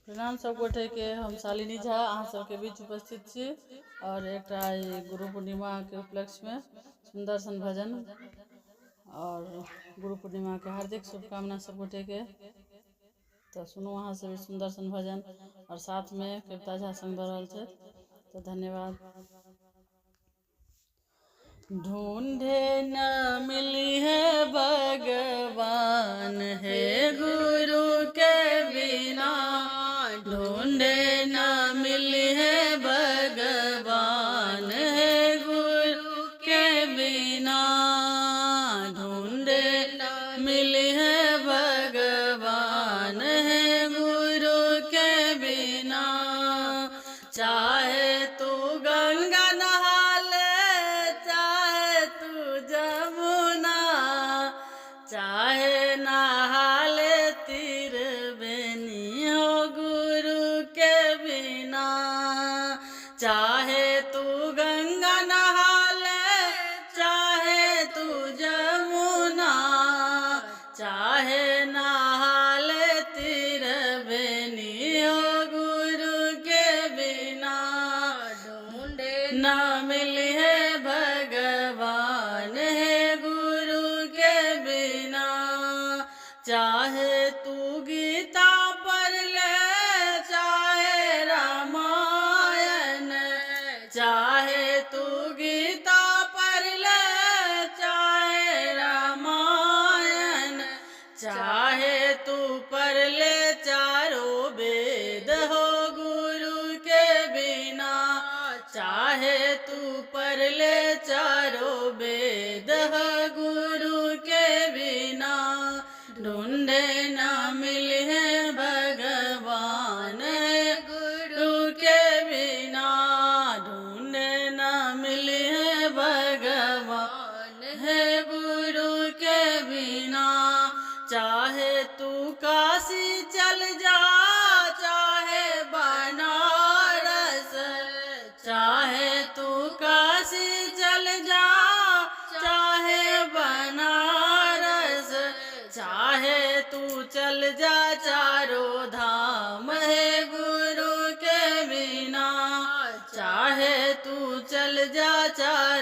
प्रणाम सब गोटे के। हम शालिनी झा अहाँ सबके बीच उपस्थित छी और एक गुरु पूर्णिमा के उपलक्ष्य में सुंदर सन भजन और गुरु पूर्णिमा के हार्दिक शुभकामना सब गोटे के। तो सुनू अहाँ सब सुंदर सन भजन और साथ में कविता झा संग दऽ रहल छै। तो धन्यवाद। ढूंढे न मिली है भगवान है गुरु के बिना, ढूंढे न मिली है भगवान है गुरु के बिना, ढूंढे न मिली है भगवान है गुरु के बिना। चाहे तू गंगा नहा ले, चाहे तू जमुना, चाहे नहा ले तीर बेनी हो गुरु के बिना। चाहे तू गंगा नहा ले, चाहे तू जमुना, चाहे नहा ले तीर बेनी हो गुरु के बिना, ढूंढे न मिली है भगवान है गुरु के बिना। चाहे तू गीता पढ़ ले, चाहे रामायण, चाहे तू गीता पढ़ ले, चाहे रामायण, चाहे तू पढ़ ले चारों वेद हो गुरु के बिना, चाहे तू पढ़ ले चारों वेद हो गुरु के बिना, ढूंढे न मिले है भगवान है गुरु के बिना, ढूंढे न मिले है भगवान है गुरु के बिना। चाहे तू काशी चल जा, चाहे बनारस, चाहे तू काशी चल जा, चाहे बनारस, चाहे तू चल जा चारों धाम है गुरु के बिना, चाहे तू चल जा चारों